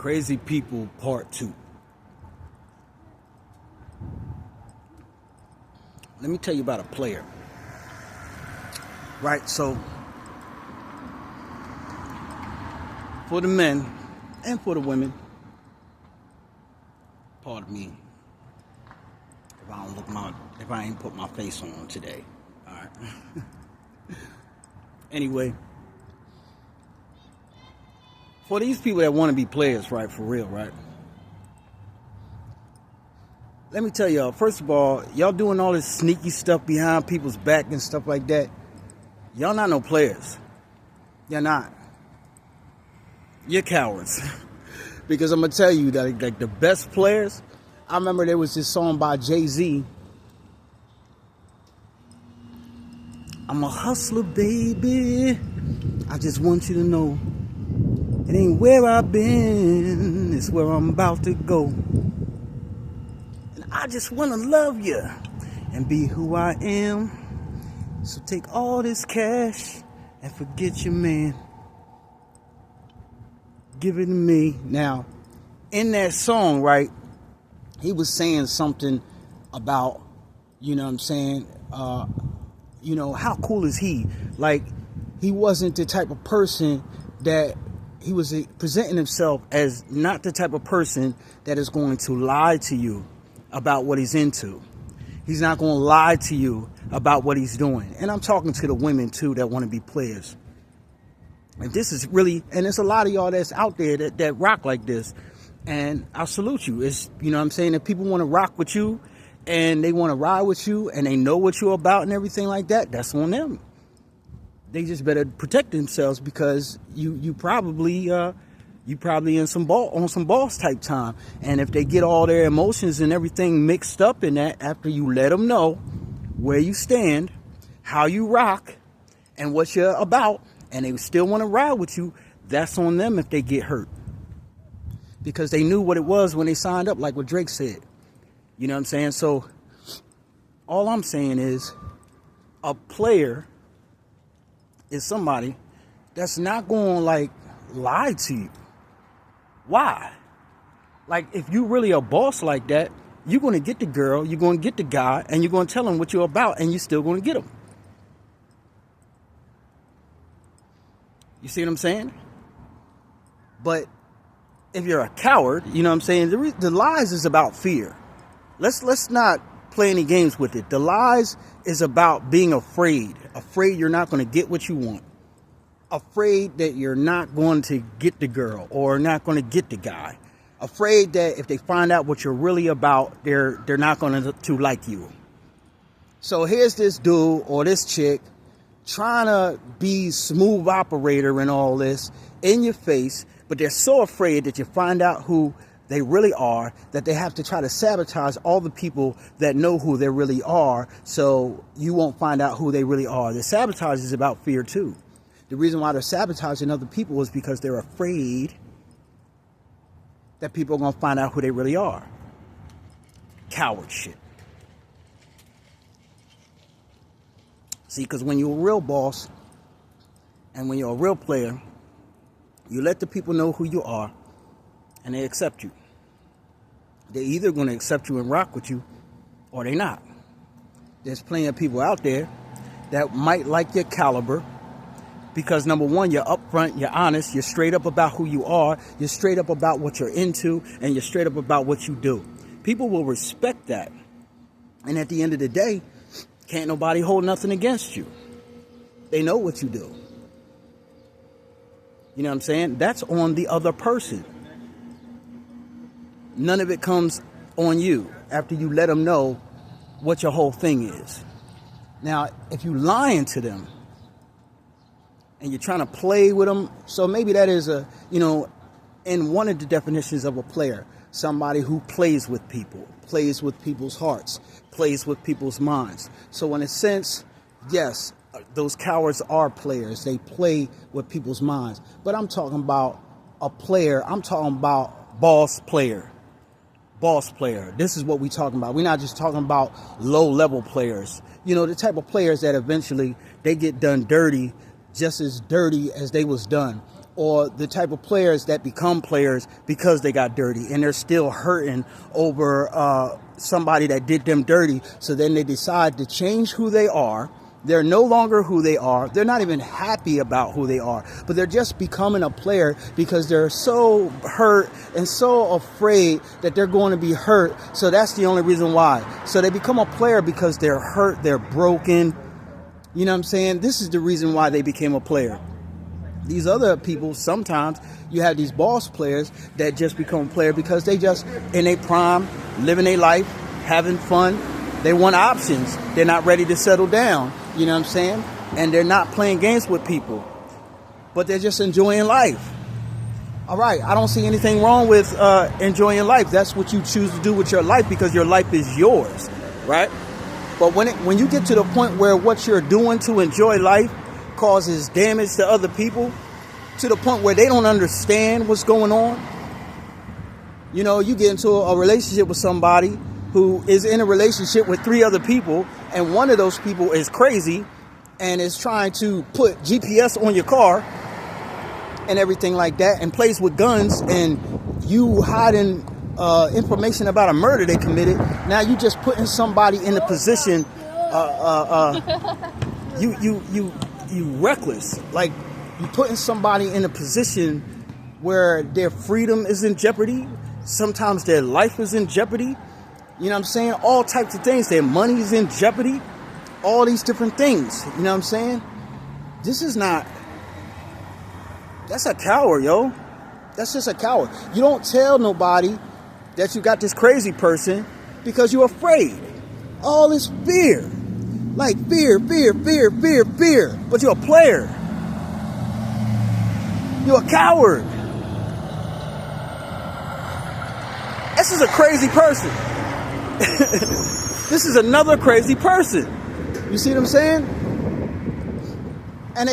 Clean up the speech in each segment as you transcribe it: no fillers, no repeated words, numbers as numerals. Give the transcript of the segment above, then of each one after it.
Crazy People Part 2. Let me tell you about a player. Right, so for the men and for the women, pardon me if I ain't put my face on today. All right. Anyway, for these people that want to be players, right, for real, right? Let me tell y'all, first of all, y'all doing all this sneaky stuff behind people's back and stuff like that. Y'all not no players. You're not. You're cowards. Because I'm going to tell you that like the best players, I remember there was this song by Jay-Z. I'm a hustler, baby. I just want you to know it ain't where I've been, it's where I'm about to go. And I just want to love you and be who I am. So take all this cash and forget your man. Give it to me. Now, in that song, right, he was saying something about, you know what I'm saying, how cool is he? Like, he wasn't the type of person that he was presenting himself as not the type of person that is going to lie to you about what he's into. He's not going to lie to you about what he's doing. And I'm talking to the women, too, that want to be players. And this is really, and there's a lot of y'all that's out there that rock like this. And I salute you. It's, you know what I'm saying, if people want to rock with you and they want to ride with you and they know what you're about and everything like that, that's on them. They just better protect themselves because you probably in some boss type time. And if they get all their emotions and everything mixed up in that after you let them know where you stand, how you rock, and what you're about, and they still want to ride with you, that's on them if they get hurt. Because they knew what it was when they signed up, like what Drake said. You know what I'm saying? So all I'm saying is a player is somebody that's not going to like lie to you. Why? Like, if you really a boss like that, you're going to get the girl, you're going to get the guy, and you're going to tell him what you're about, and you're still going to get him. You see what I'm saying? But if you're a coward, you know what I'm saying, the lies is about fear. Let's not play any games with it. The lies is about being afraid you're not going to get what you want, afraid that you're not going to get the girl or not going to get the guy, afraid that if they find out what you're really about, they're not going to like you. So here's this dude or this chick trying to be smooth operator and all this in your face, but they're so afraid that you find out who they really are that they have to try to sabotage all the people that know who they really are, so you won't find out who they really are. The sabotage is about fear too. The reason why they're sabotaging other people is because they're afraid that people are going to find out who they really are. Coward shit. See, because when you're a real boss and when you're a real player, you let the people know who you are and they accept you. They're either going to accept you and rock with you or they're not. There's plenty of people out there that might like your caliber because, number one, you're upfront, you're honest, you're straight up about who you are, you're straight up about what you're into, and you're straight up about what you do. People will respect that. And at the end of the day, can't nobody hold nothing against you. They know what you do. You know what I'm saying? That's on the other person. None of it comes on you after you let them know what your whole thing is. Now, if you lying to them and you're trying to play with them, so maybe that is in one of the definitions of a player, somebody who plays with people, plays with people's hearts, plays with people's minds. So in a sense, yes, those cowards are players. They play with people's minds. But I'm talking about a player. I'm talking about boss player. Boss player. This is what we're talking about. We're not just talking about low-level players. You know, the type of players that eventually they get done dirty, just as dirty as they was done. or the type of players that become players because they got dirty and they're still hurting over somebody that did them dirty. So then they decide to change who they are. They're no longer who they are. They're not even happy about who they are, but they're just becoming a player because they're so hurt and so afraid that they're going to be hurt. So that's the only reason why. So they become a player because they're hurt, they're broken. You know what I'm saying? This is the reason why they became a player. These other people, sometimes you have these boss players that just become a player because they just in their prime, living their life, having fun. They want options. They're not ready to settle down. You know what I'm saying? And they're not playing games with people, but they're just enjoying life. All right. I don't see anything wrong with enjoying life. That's what you choose to do with your life because your life is yours. Right. But when you get to the point where what you're doing to enjoy life causes damage to other people, to the point where they don't understand what's going on. You know, you get into a relationship with somebody who is in a relationship with 3 other people, and one of those people is crazy and is trying to put GPS on your car and everything like that, and plays with guns, and you hiding information about a murder they committed. Now you just putting somebody in a position, you reckless. Like, you putting somebody in a position where their freedom is in jeopardy. Sometimes their life is in jeopardy. You know what I'm saying? All types of things. Their money is in jeopardy. All these different things. You know what I'm saying? This is not... That's a coward, yo. That's just a coward. You don't tell nobody that you got this crazy person because you're afraid. All this fear. Like fear. But you're a player. You're a coward. This is a crazy person. This is another crazy person. You see what I'm saying? And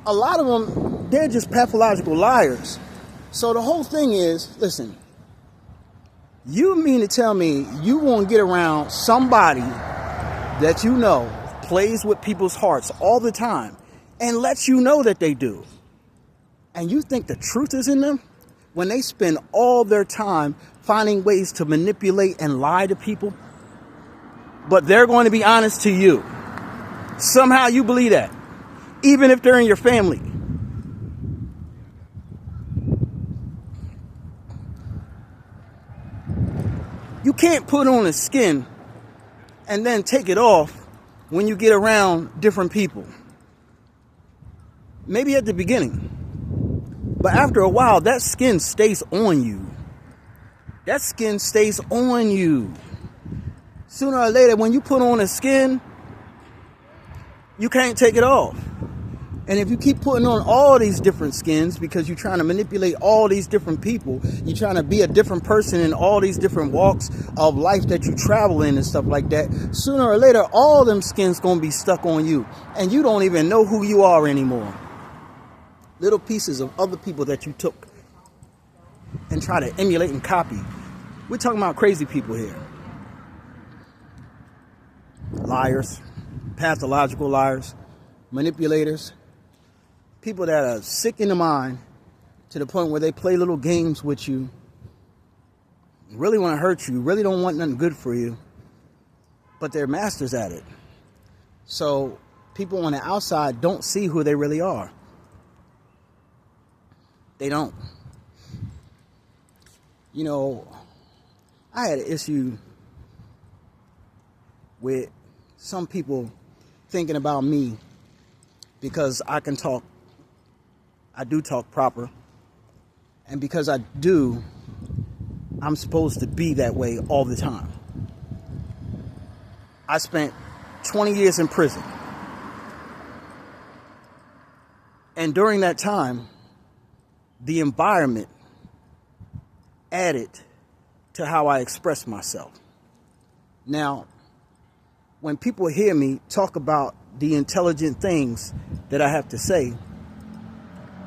a lot of them, they're just pathological liars. So the whole thing is, listen, you mean to tell me you won't get around somebody that you know plays with people's hearts all the time and lets you know that they do, and you think the truth is in them when they spend all their time finding ways to manipulate and lie to people, but they're going to be honest to you? Somehow you believe that, even if they're in your family. You can't put on a skin and then take it off when you get around different people. Maybe at the beginning, but after a while, that skin stays on you. That skin stays on you. Sooner or later, when you put on a skin, you can't take it off. And if you keep putting on all these different skins because you're trying to manipulate all these different people, you're trying to be a different person in all these different walks of life that you travel in and stuff like that, sooner or later, all them skins going to be stuck on you. And you don't even know who you are anymore. Little pieces of other people that you took and try to emulate and copy. We're talking about crazy people here. Liars, pathological liars, manipulators, people that are sick in the mind to the point where they play little games with you, really want to hurt you, really don't want nothing good for you, but they're masters at it. So people on the outside don't see who they really are. They don't. You know, I had an issue with some people thinking about me because I can talk. I do talk proper. And because I do, I'm supposed to be that way all the time. I spent 20 years in prison. And during that time, the environment added to how I express myself. Now, when people hear me talk about the intelligent things that I have to say,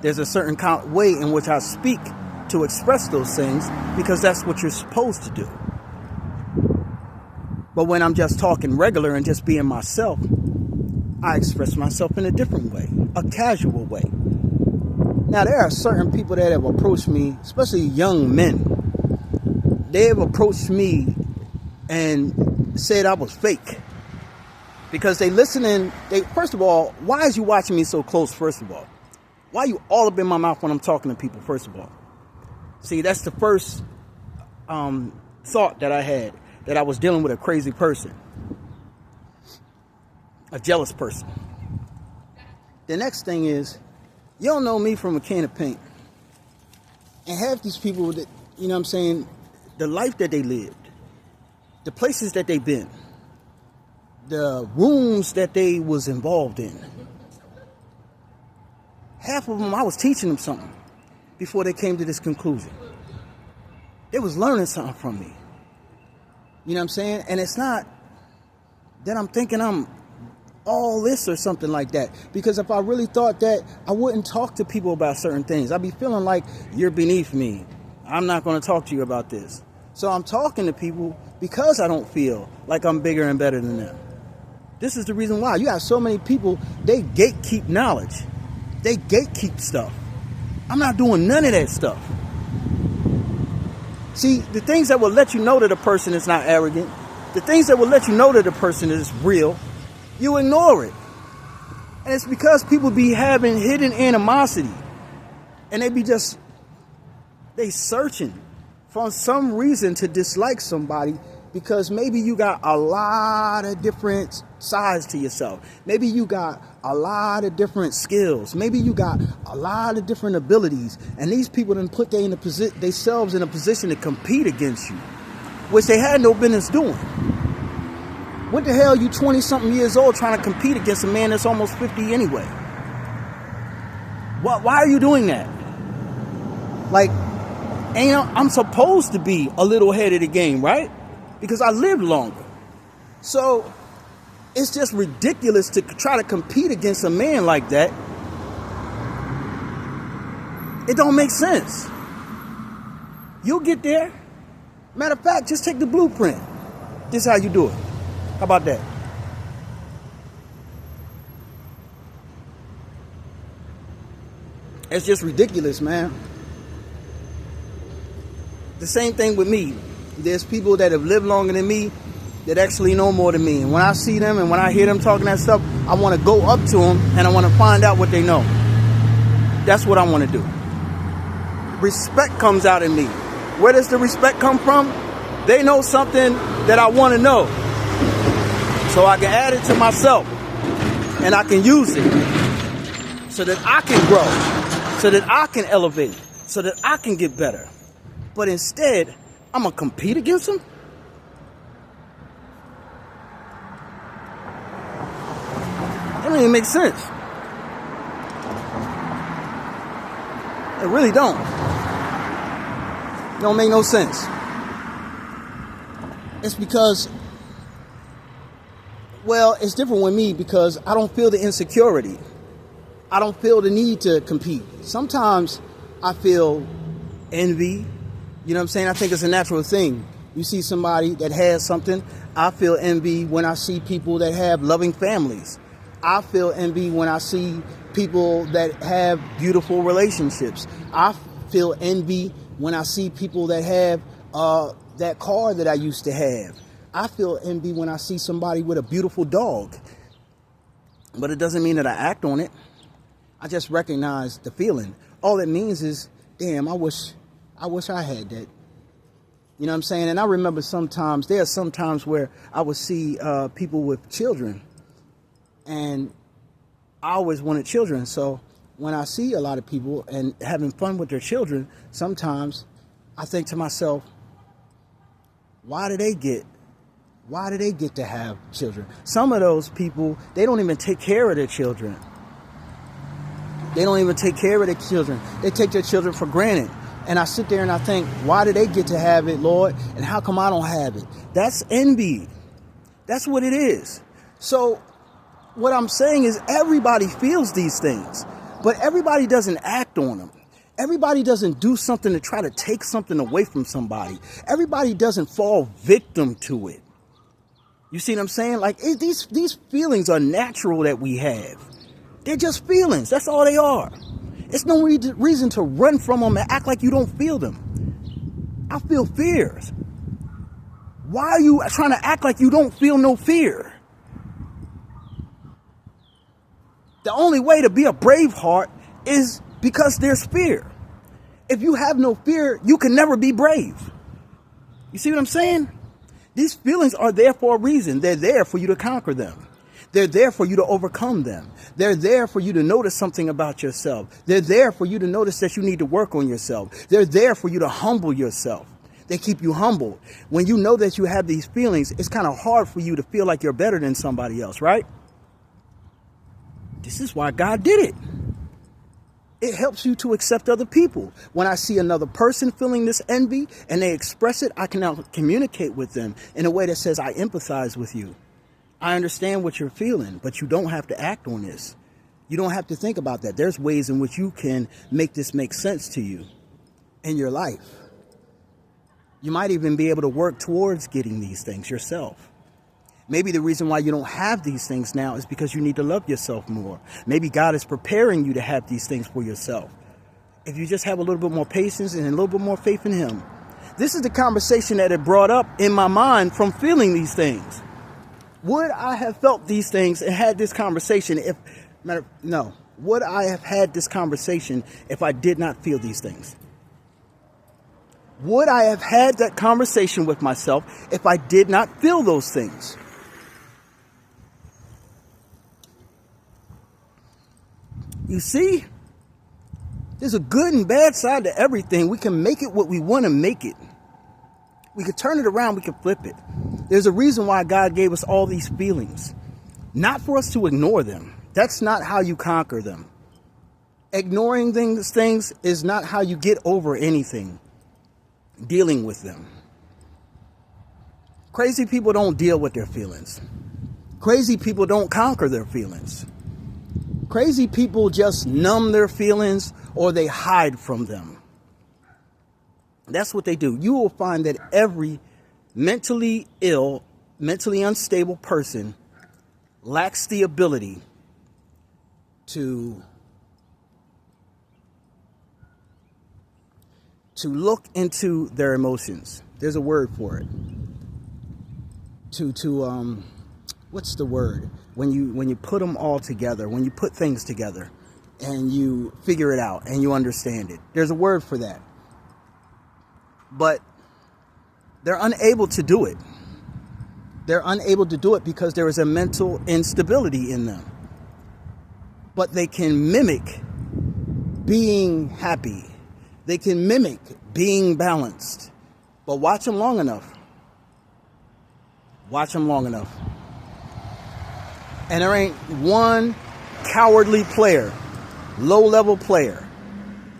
there's a certain way in which I speak to express those things because that's what you're supposed to do. But when I'm just talking regular and just being myself, I express myself in a different way, a casual way. Now, there are certain people that have approached me, especially young men. They have approached me and said I was fake. Because they listening, first of all, why is you watching me so close, first of all? Why are you all up in my mouth when I'm talking to people, first of all? See, that's the first thought that I had, that I was dealing with a crazy person. A jealous person. The next thing is, you don't know me from a can of paint. And half these people that, you know what I'm saying, the life that they lived, the places that they've been, the rooms that they was involved in. Half of them, I was teaching them something before they came to this conclusion. They was learning something from me. You know what I'm saying? And it's not that I'm thinking I'm all this or something like that. Because if I really thought that, I wouldn't talk to people about certain things. I'd be feeling like you're beneath me. I'm not going to talk to you about this. So I'm talking to people because I don't feel like I'm bigger and better than them. This is the reason why. You have so many people, they gatekeep knowledge. They gatekeep stuff. I'm not doing none of that stuff. See, the things that will let you know that a person is not arrogant, the things that will let you know that a person is real, you ignore it. And it's because people be having hidden animosity. And they searching for some reason to dislike somebody, because maybe you got a lot of different sides to yourself. Maybe you got a lot of different skills. Maybe you got a lot of different abilities. And these people done put themselves in a position to compete against you, which they had no business doing. What the hell, you 20-something years old trying to compete against a man that's almost 50 anyway? Why are you doing that? Like, I'm supposed to be a little ahead of the game, right? Because I lived longer. So it's just ridiculous to try to compete against a man like that. It don't make sense. You'll get there. Matter of fact, just take the blueprint. This is how you do it. How about that? It's just ridiculous, man. The same thing with me. There's people that have lived longer than me that actually know more than me. And when I see them and when I hear them talking that stuff, I want to go up to them and I want to find out what they know. That's what I want to do. Respect comes out in me. Where does the respect come from? They know something that I want to know. So I can add it to myself and I can use it so that I can grow, so that I can elevate, so that I can get better. But instead, I'm going to compete against them? That don't even make sense. It really don't. It don't make no sense. It's because, well, it's different with me because I don't feel the insecurity. I don't feel the need to compete. Sometimes I feel envy. You know what I'm saying? I think it's a natural thing. You see somebody that has something. I feel envy when I see people that have loving families. I feel envy when I see people that have beautiful relationships. I feel envy when I see people that have that car that I used to have. I feel envy when I see somebody with a beautiful dog. But it doesn't mean that I act on it. I just recognize the feeling. All it means is, damn, I wish I had that. You know what I'm saying? And I remember there are some times where I would see people with children. And I always wanted children. So when I see a lot of people and having fun with their children, sometimes I think to myself, why do they get to have children? Some of those people, they don't even take care of their children. They don't even take care of their children. They take their children for granted. And I sit there and I think, why do they get to have it, Lord? And how come I don't have it? That's envy. That's what it is. So what I'm saying is everybody feels these things, but everybody doesn't act on them. Everybody doesn't do something to try to take something away from somebody. Everybody doesn't fall victim to it. You see what I'm saying? Like these feelings are natural that we have. They're just feelings. That's all they are. It's no reason to run from them and act like you don't feel them. I feel fears. Why are you trying to act like you don't feel no fear? The only way to be a brave heart is because there's fear. If you have no fear, you can never be brave. You see what I'm saying? These feelings are there for a reason. They're there for you to conquer them. They're there for you to overcome them. They're there for you to notice something about yourself. They're there for you to notice that you need to work on yourself. They're there for you to humble yourself. They keep you humble. When you know that you have these feelings, it's kind of hard for you to feel like you're better than somebody else, right? This is why God did it. It helps you to accept other people. When I see another person feeling this envy and they express it, I can now communicate with them in a way that says, I empathize with you. I understand what you're feeling, but you don't have to act on this. You don't have to think about that. There's ways in which you can make this make sense to you in your life. You might even be able to work towards getting these things yourself. Maybe the reason why you don't have these things now is because you need to love yourself more. Maybe God is preparing you to have these things for yourself. If you just have a little bit more patience and a little bit more faith in Him. This is the conversation that it brought up in my mind from feeling these things. Would I have felt these things and had this conversation would I have had this conversation if I did not feel these things? Would I have had that conversation with myself if I did not feel those things? You see, there's a good and bad side to everything. We can make it what we want to make it. We can turn it around. We can flip it. There's a reason why God gave us all these feelings. Not for us to ignore them. That's not how you conquer them. Ignoring things is not how you get over anything. Dealing with them. Crazy people don't deal with their feelings. Crazy people don't conquer their feelings. Crazy people just numb their feelings or they hide from them. That's what they do. You will find that every mentally ill, mentally unstable person lacks the ability to look into their emotions. There's a word for it. What's the word? When you put them all together, when you put things together and you figure it out and you understand it. There's a word for that. But they're unable to do it. They're unable to do it because there is a mental instability in them. But they can mimic being happy. They can mimic being balanced. But watch them long enough. Watch them long enough. And there ain't one cowardly player, low-level player.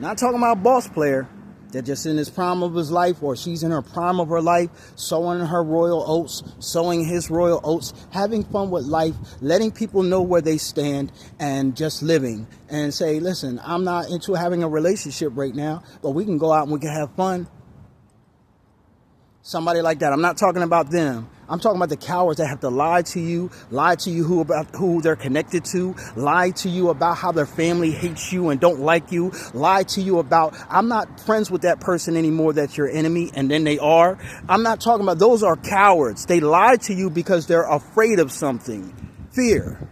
Not talking about boss player that just in his prime of his life or she's in her prime of her life, sowing her royal oats, sowing his royal oats, having fun with life, letting people know where they stand and just living and say, listen, I'm not into having a relationship right now, but we can go out and we can have fun. Somebody like that. I'm not talking about them. I'm talking about the cowards that have to lie to you about who they're connected to, lie to you about how their family hates you and don't like you, lie to you about, I'm not friends with that person anymore, that's your enemy, and then they are. I'm not talking about, those are cowards. They lie to you because they're afraid of something. Fear.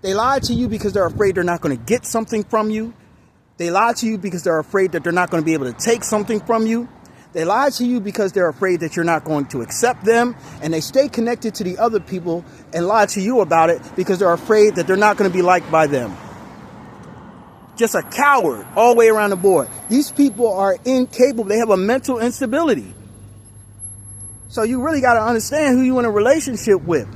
They lie to you because they're afraid they're not going to get something from you. They lie to you because they're afraid that they're not going to be able to take something from you. They lie to you because they're afraid that you're not going to accept them, and they stay connected to the other people and lie to you about it because they're afraid that they're not going to be liked by them. Just a coward all the way around the board. These people are incapable. They have a mental instability. So you really got to understand who you're in a relationship with.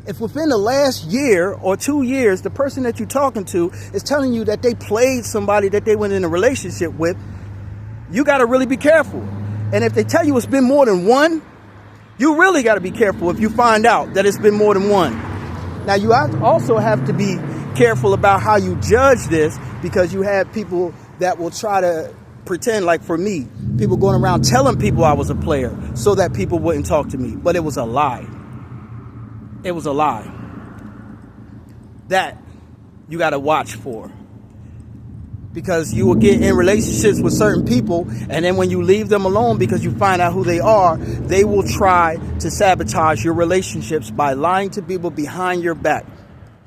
If within the last year or 2 years, the person that you're talking to is telling you that they played somebody that they went in a relationship with, you got to really be careful. And if they tell you it's been more than one, you really got to be careful if you find out that it's been more than one. Now, you also have to be careful about how you judge this, because you have people that will try to pretend, like for me, people going around telling people I was a player so that people wouldn't talk to me. But it was a lie. It was a lie. That you got to watch for. Because you will get in relationships with certain people, and then when you leave them alone because you find out who they are, they will try to sabotage your relationships by lying to people behind your back.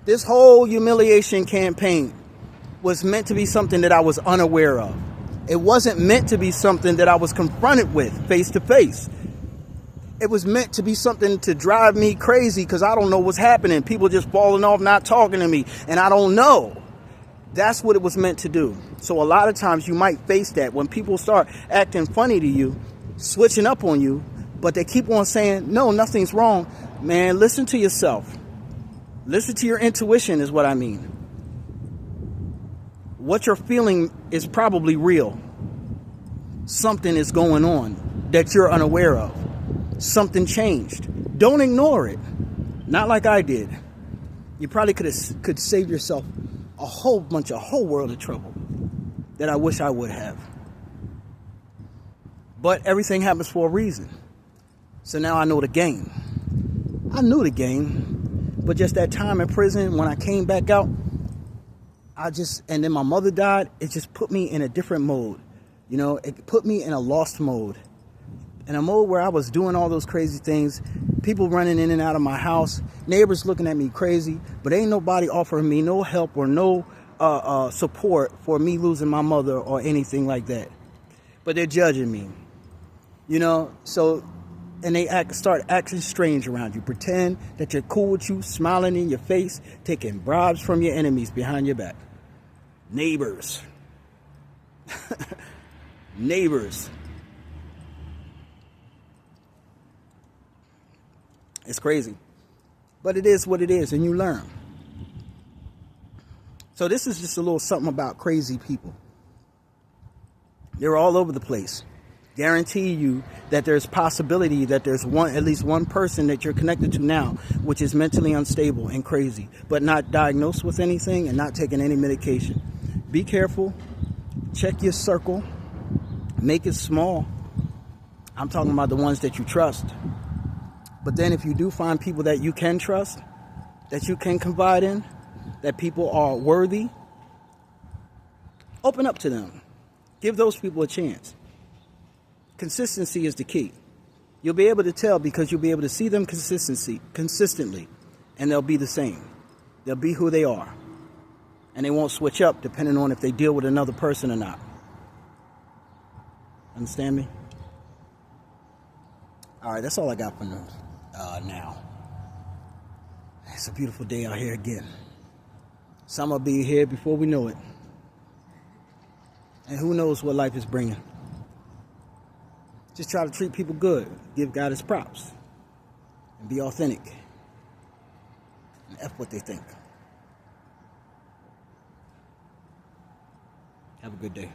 This whole humiliation campaign was meant to be something that I was unaware of. It wasn't meant to be something that I was confronted with face to face. It was meant to be something to drive me crazy because I don't know what's happening. People just falling off, not talking to me, and I don't know. That's what it was meant to do. So a lot of times you might face that when people start acting funny to you, switching up on you, but they keep on saying, no, nothing's wrong. Man, listen to yourself. Listen to your intuition is what I mean. What you're feeling is probably real. Something is going on that you're unaware of. Something changed. Don't ignore it. Not like I did. You probably could save yourself a whole world of trouble that I wish I would have. But everything happens for a reason. So now I know the game. I knew the game, but just that time in prison, when I came back out, and then my mother died, it just put me in a different mode. You know, it put me in a lost mode. In a mode where I was doing all those crazy things, people running in and out of my house, neighbors looking at me crazy, but ain't nobody offering me no help or no support for me losing my mother or anything like that. But they're judging me, you know, and they start acting strange around you, pretend that they're cool with you, smiling in your face, taking bribes from your enemies behind your back. Neighbors. Neighbors. It's crazy, but it is what it is, and you learn. So this is just a little something about crazy people. They're all over the place. Guarantee you that there's possibility that there's at least one person that you're connected to now, which is mentally unstable and crazy, but not diagnosed with anything and not taking any medication. Be careful. Check your circle. Make it small. I'm talking about the ones that you trust. But then if you do find people that you can trust, that you can confide in, that people are worthy, open up to them. Give those people a chance. Consistency is the key. You'll be able to tell because you'll be able to see them consistently, and they'll be the same. They'll be who they are. And they won't switch up depending on if they deal with another person or not. Understand me? All right, that's all I got for now. It's a beautiful day out here again. Summer will be here before we know it. And who knows what life is bringing. Just try to treat people good. Give God his props. And be authentic. And F what they think. Have a good day.